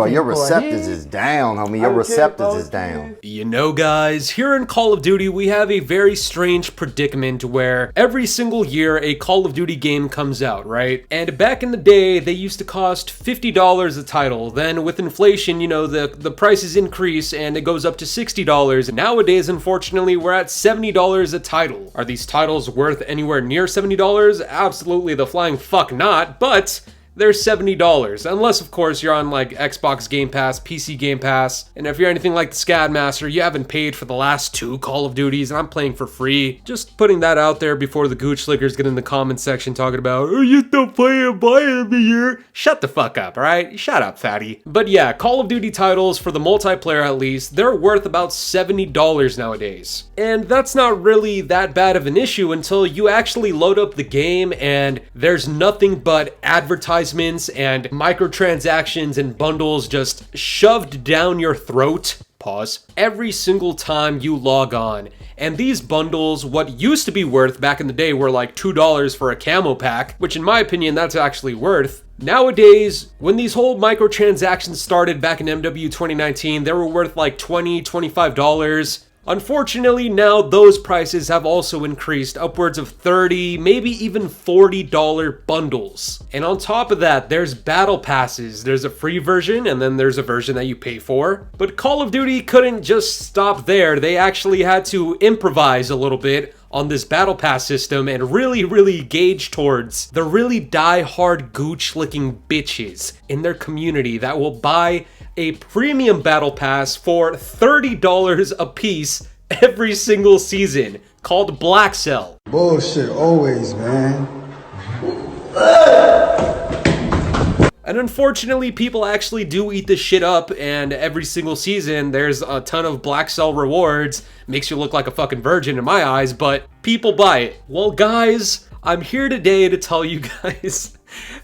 bro, your receptors is down, homie. Your receptors is down. You know, guys, here in Call of Duty, we have a very strange predicament where every single year a Call of Duty game comes out, right? And back in the day, they used to cost $50 a title. Then with inflation, you know, the prices increase and it goes up to $60. Nowadays, unfortunately, we're at $70 a title. Are these titles worth anywhere near $70? Absolutely the flying fuck not, but they're $70, unless of course you're on like Xbox Game Pass, PC Game Pass, and if you're anything like the Scadmaster, you haven't paid for the last 2 Call of Duties, and I'm playing for free. Just putting that out there before the gooch lickers get in the comment section talking about, oh, you still play and buy it every year. Shut the fuck up, alright? Shut up, fatty. But yeah, Call of Duty titles, for the multiplayer at least, they're worth about $70 nowadays. And that's not really that bad of an issue until you actually load up the game and there's nothing but advertisements and microtransactions and bundles just shoved down your throat. Pause. Every single time you log on. And these bundles, what used to be worth back in the day, were like $2 for a camo pack, which in my opinion, that's actually worth. Nowadays, when these whole microtransactions started back in MW 2019, they were worth like $20, $25. Unfortunately, now those prices have also increased upwards of $30, maybe even $40 bundles. And on top of that, there's battle passes. There's a free version and then there's a version that you pay for. But Call of Duty couldn't just stop there. They actually had to improvise a little bit on this battle pass system and really gauge towards the really die-hard gooch-licking bitches in their community that will buy a premium battle pass for $30 a piece every single season, called Black Cell. Bullshit always, man. And unfortunately, people actually do eat this shit up, and every single season there's a ton of Black Cell rewards. Makes you look like a fucking virgin in my eyes, but people buy it. Well, guys, I'm here today to tell you guys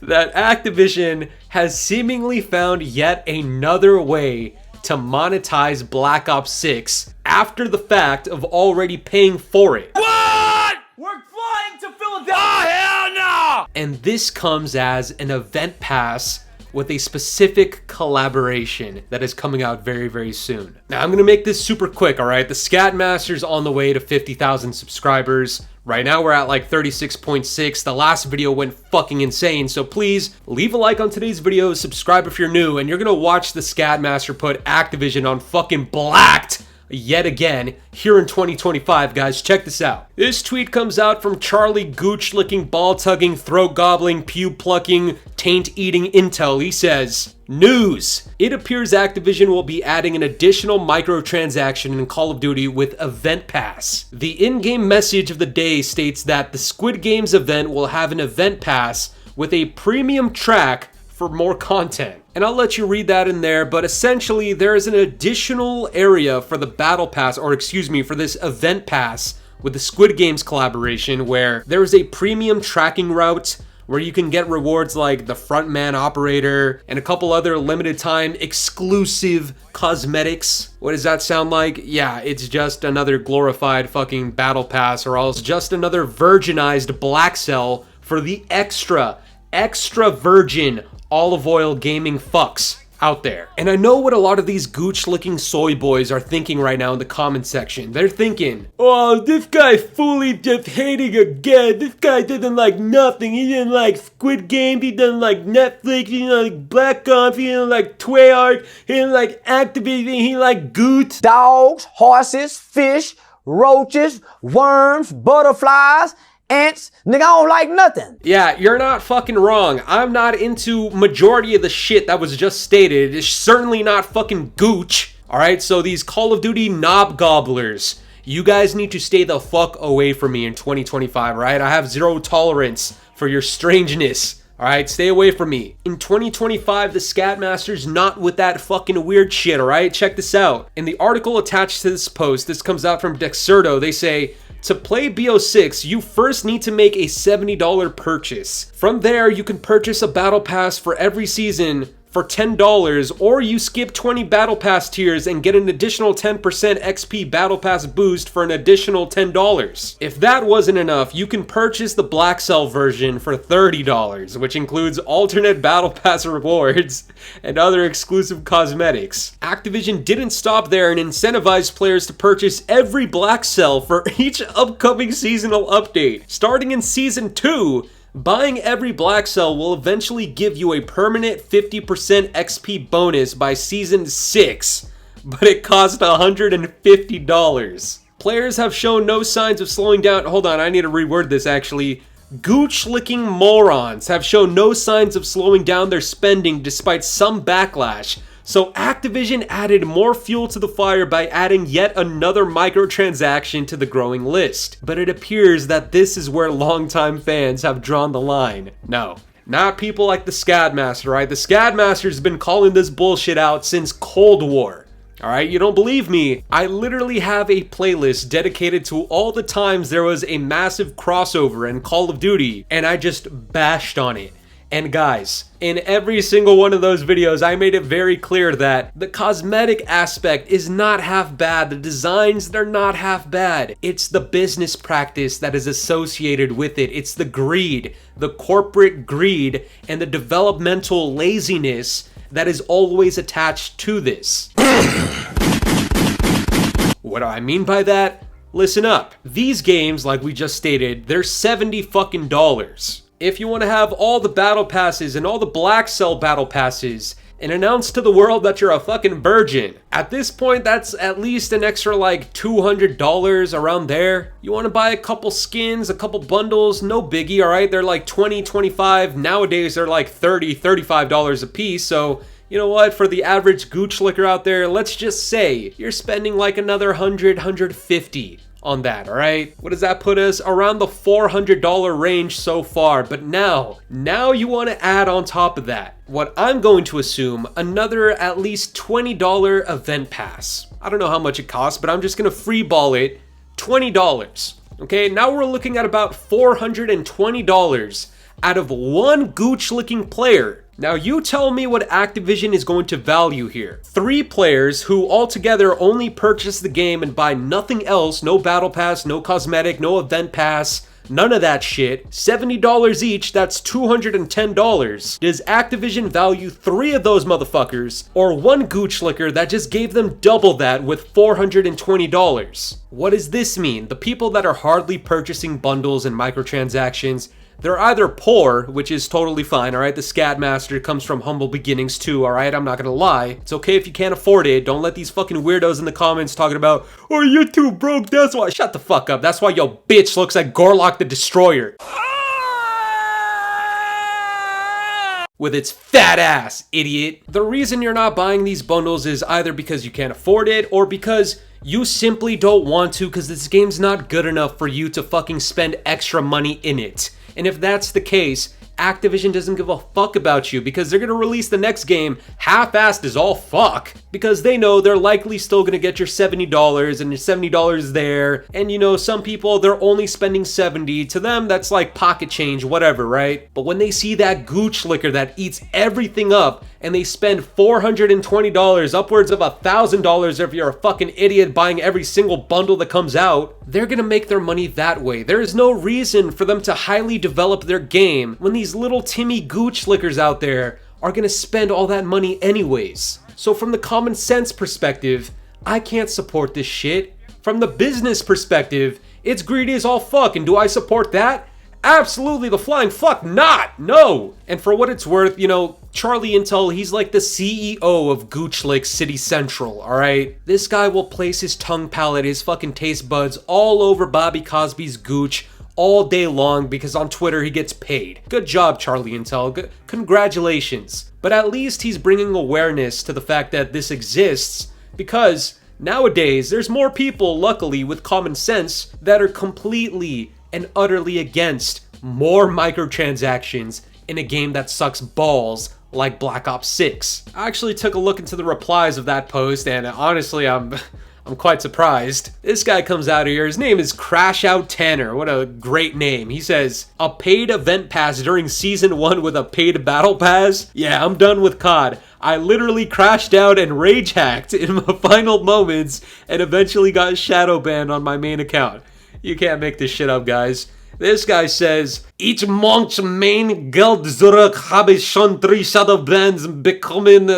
that Activision has seemingly found yet another way to monetize Black Ops 6 after the fact of already paying for it. What? We're flying to Philadelphia! Oh, hell no! And this comes as an event pass with a specific collaboration that is coming out very soon. Now, I'm gonna make this super quick, alright? The Scadmaster's on the way to 50,000 subscribers. Right now we're at like 36.6. The last video went fucking insane, so please leave a like on today's video, subscribe if you're new, and you're gonna watch the Scadmaster put Activision on fucking blacked yet again here in 2025, guys. Check this out. This tweet comes out from Charlie Gooch licking, ball tugging, throat gobbling, pube plucking, taint eating intel. He says, news. It appears Activision will be adding an additional microtransaction in Call of Duty with Event Pass. The in-game message of the day states that the Squid Games event will have an Event Pass with a premium track for more content. And I'll let you read that in there, but essentially there is an additional area for the battle pass, or excuse me, for this event pass with the Squid Games collaboration, where there is a premium tracking route where you can get rewards like the frontman operator and a couple other limited time exclusive cosmetics. What does that sound like? Yeah, it's just another glorified fucking battle pass, or else just another virginized Black Cell for the extra virgin olive oil gaming fucks out there. And I know what a lot of these gooch licking soy boys are thinking right now in the comment section. They're thinking, oh, this guy Fooly just hating again. This guy doesn't like nothing. He didn't like Squid Games. He doesn't like Netflix. He didn't like Black Ops. He didn't like Twayart. He didn't like Activision. He like gooch. Dogs, horses, fish, roaches, worms, butterflies, ants. Nigga, I don't like nothing. Yeah, you're not fucking wrong. I'm not into majority of the shit that was just stated. It's certainly not fucking gooch. Alright, so these Call of Duty knob gobblers, you guys need to stay the fuck away from me in 2025, right? I have zero tolerance for your strangeness. Alright, stay away from me. In 2025, the Scadmaster's not with that fucking weird shit, alright? Check this out. In the article attached to this post, this comes out from Dexerto, they say, to play BO6, you first need to make a $70 purchase. From there, you can purchase a battle pass for every season for $10, or you skip 20 Battle Pass tiers and get an additional 10% XP Battle Pass boost for an additional $10. If that wasn't enough, you can purchase the Black Cell version for $30, which includes alternate Battle Pass rewards and other exclusive cosmetics. Activision didn't stop there and incentivized players to purchase every Black Cell for each upcoming seasonal update. Starting in Season 2, buying every Black Cell will eventually give you a permanent 50% XP bonus by Season 6, but it cost $150. Players have shown no signs of slowing down. Hold on, I need to reword this actually. Gooch-licking morons have shown no signs of slowing down their spending despite some backlash. So Activision added more fuel to the fire by adding yet another microtransaction to the growing list. But it appears that this is where longtime fans have drawn the line. No, not people like the Scadmaster, right? The Scadmaster's been calling this bullshit out since Cold War. Alright, you don't believe me? I literally have a playlist dedicated to all the times there was a massive crossover in Call of Duty, and I just bashed on it. And guys, in every single one of those videos, I made it very clear that the cosmetic aspect is not half bad. The designs, they're not half bad. It's the business practice that is associated with it. It's the greed, the corporate greed, and the developmental laziness that is always attached to this. What do I mean by that? Listen up. These games, like we just stated, they're $70 fucking dollars. If you want to have all the battle passes and all the Black Cell battle passes and announce to the world that you're a fucking virgin, at this point that's at least an extra like $200 around there. You want to buy a couple skins, a couple bundles, no biggie, alright? They're like $20, $25. Nowadays they're like $30, $35 a piece, so you know what, for the average gooch licker out there, let's just say you're spending like another $100, $150 on that, alright? What does that put us? Around the $400 range so far, but now you want to add on top of that, what I'm going to assume, another at least $20 event pass. I don't know how much it costs, but I'm just gonna freeball it, $20. Okay, now we're looking at about $420 out of one gooch-licking player. Now you tell me what Activision is going to value here. 3 players who altogether only purchase the game and buy nothing else, no battle pass, no cosmetic, no event pass, none of that shit. $70 each, that's $210. Does Activision value 3 of those motherfuckers, or one gooch licker that just gave them double that with $420? What does this mean? The people that are hardly purchasing bundles and microtransactions, they're either poor, which is totally fine, alright? The Scadmaster comes from humble beginnings too, alright? I'm not gonna lie. It's okay if you can't afford it. Don't let these fucking weirdos in the comments talking about, oh, you're too broke, that's why. Shut the fuck up. That's why your bitch looks like Gorlock the Destroyer. With its fat ass, idiot. The reason you're not buying these bundles is either because you can't afford it, or because you simply don't want to, because this game's not good enough for you to fucking spend extra money in it. And if that's the case, Activision doesn't give a fuck about you, because they're gonna release the next game half-assed as all fuck, because they know they're likely still gonna get your $70 and your $70 there, and you know, some people, they're only spending $70. To them, that's like pocket change, whatever, right? But when they see that gooch licker that eats everything up, and they spend $420, upwards of $1,000 if you're a fucking idiot buying every single bundle that comes out, they're gonna make their money that way. There is no reason for them to highly develop their game when these little Timmy gooch lickers out there are gonna spend all that money anyways. So from the common sense perspective, I can't support this shit. From the business perspective, it's greedy as all fuck, and do I support that? Absolutely the flying fuck not! No! And for what it's worth, you know, Charlie Intel, he's like the CEO of Goochlick City Central, alright? This guy will place his tongue palate, his fucking taste buds all over Bobby Cosby's gooch all day long because on Twitter he gets paid. Good job, Charlie Intel. Congratulations. But at least he's bringing awareness to the fact that this exists, because nowadays there's more people, luckily, with common sense that are completely and utterly against more microtransactions in a game that sucks balls like Black Ops 6. I actually took a look into the replies of that post, and honestly, I'm I'm quite surprised. This guy comes out here, his name is Crash Out Tanner. What a great name. He says, a paid event pass during season 1 with a paid battle pass? Yeah, I'm done with COD. I literally crashed out and rage hacked in my final moments and eventually got shadow banned on my main account. You can't make this shit up, guys. This guy says, each month's main Geld zurück habe ich schon 3 shadow bans bekommen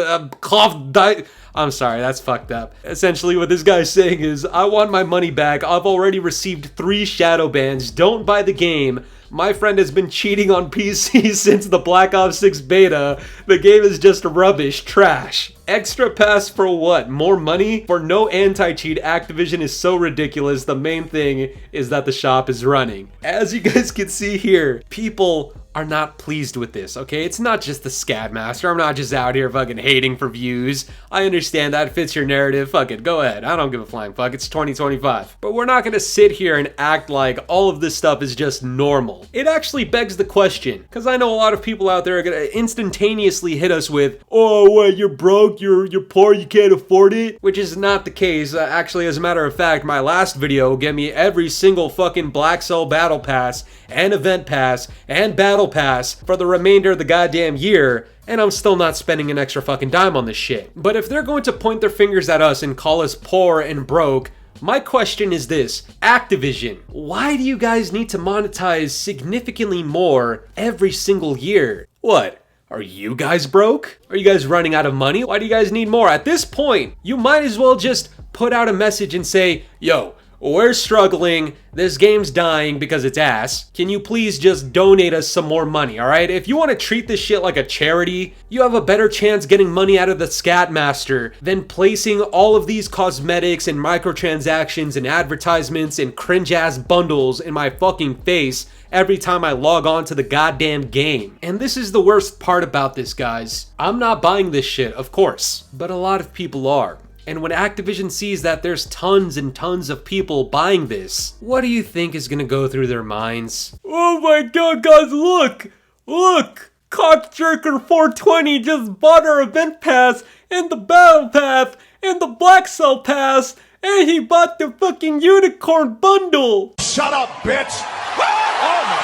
I'm sorry, that's fucked up. Essentially what this guy's saying is, I want my money back. I've already received 3 shadow bans. Don't buy the game. My friend has been cheating on PC since the Black Ops 6 beta. The game is just rubbish, trash. Extra pass for what? More money? For no anti-cheat, Activision is so ridiculous. The main thing is that the shop is running. As you guys can see here, people are not pleased with this, okay? It's not just the Scadmaster. I'm not just out here fucking hating for views. I understand that fits your narrative. Fuck it, go ahead. I don't give a flying fuck. It's 2025. But we're not gonna sit here and act like all of this stuff is just normal. It actually begs the question, because I know a lot of people out there are gonna instantaneously hit us with, oh, what, you're broke, you're poor, you can't afford it? Which is not the case. Actually, as a matter of fact, my last video will get me every single fucking Black Cell Battle Pass and Event Pass and Battle Pass for the remainder of the goddamn year, and I'm still not spending an extra fucking dime on this shit. But if they're going to point their fingers at us and call us poor and broke, my question is this: Activision, why do you guys need to monetize significantly more every single year? What? Are you guys broke? Are you guys running out of money? Why do you guys need more? At this point, you might as well just put out a message and say, yo, we're struggling, this game's dying because it's ass. Can you please just donate us some more money, alright? If you want to treat this shit like a charity, you have a better chance getting money out of the Scatmaster than placing all of these cosmetics and microtransactions and advertisements and cringe-ass bundles in my fucking face every time I log on to the goddamn game. And this is the worst part about this, guys. I'm not buying this shit, of course, but a lot of people are. And when Activision sees that there's tons and tons of people buying this, what do you think is gonna go through their minds? Oh my god, guys, look! Look! Cockjerker 420 just bought our event pass, and the battle pass, and the Black Cell pass, and he bought the fucking unicorn bundle! Shut up, bitch! Oh my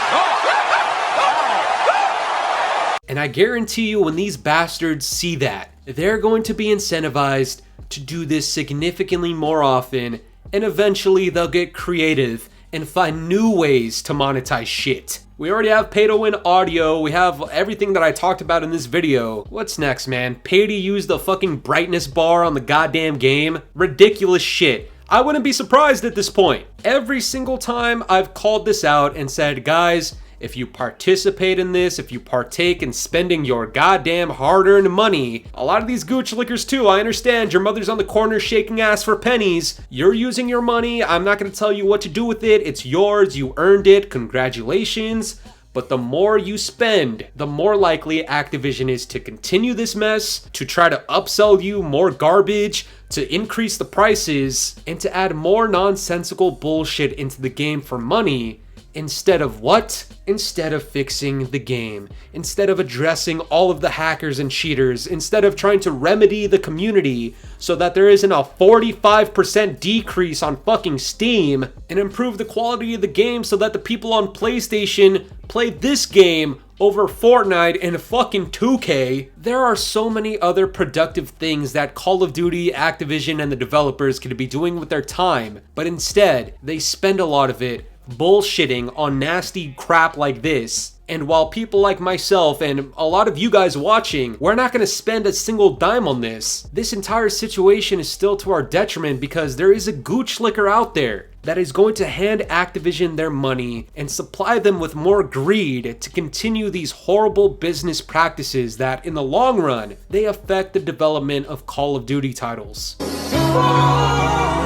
god! And I guarantee you when these bastards see that, they're going to be incentivized to do this significantly more often, and eventually they'll get creative and find new ways to monetize shit. We already have pay to win audio, we have everything that I talked about in this video. What's next, man? Pay to use the fucking brightness bar on the goddamn game? Ridiculous shit. I wouldn't be surprised at this point. Every single time I've called this out and said, guys, if you participate in this, if you partake in spending your goddamn hard-earned money, a lot of these gooch lickers too, I understand, your mother's on the corner shaking ass for pennies. You're using your money, I'm not gonna tell you what to do with it, it's yours, you earned it, congratulations. But the more you spend, the more likely Activision is to continue this mess, to try to upsell you more garbage, to increase the prices, and to add more nonsensical bullshit into the game for money. Instead of what? Instead of fixing the game, instead of addressing all of the hackers and cheaters, instead of trying to remedy the community so that there isn't a 45% decrease on fucking Steam, and improve the quality of the game so that the people on PlayStation play this game over Fortnite and fucking 2K. There are so many other productive things that Call of Duty, Activision, and the developers could be doing with their time, but instead, they spend a lot of it bullshitting on nasty crap like this. And while people like myself and a lot of you guys watching, we're not going to spend a single dime on this, this entire situation is still to our detriment because there is a gooch licker out there that is going to hand Activision their money and supply them with more greed to continue these horrible business practices that, in the long run, they affect the development of Call of Duty titles.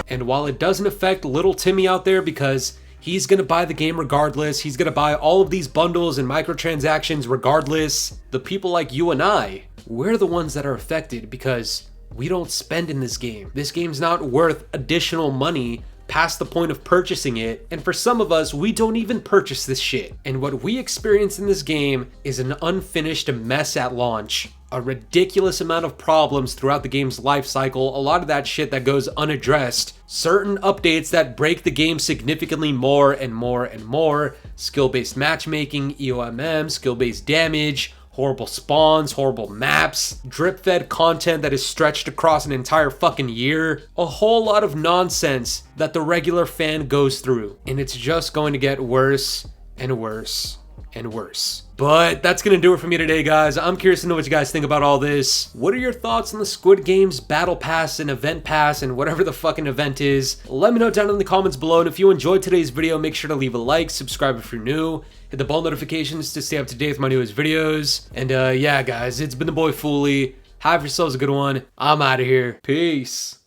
And while it doesn't affect little Timmy out there because he's gonna buy the game regardless, he's gonna buy all of these bundles and microtransactions regardless, the people like you and I, we're the ones that are affected because we don't spend in this game. This game's not worth additional money past the point of purchasing it, and for some of us, we don't even purchase this shit. And what we experience in this game is an unfinished mess at launch. a ridiculous amount of problems throughout the game's life cycle, a lot of that shit that goes unaddressed, certain updates that break the game significantly more and more and more, skill-based matchmaking, EOMM, skill-based damage, horrible spawns, horrible maps, drip-fed content that is stretched across an entire fucking year, a whole lot of nonsense that the regular fan goes through, and it's just going to get worse and worse and worse. But that's gonna do it for me today, guys. I'm curious to know what you guys think about all this. What are your thoughts on the Squid Games Battle Pass and Event Pass and whatever the fucking event is? Let me know down in the comments below, and if you enjoyed today's video, make sure to leave a like, subscribe if you're new, hit the bell notifications to stay up to date with my newest videos. And yeah, guys, it's been the boy Fooly. Have yourselves a good one. I'm out of here. Peace.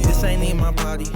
This ain't in my body.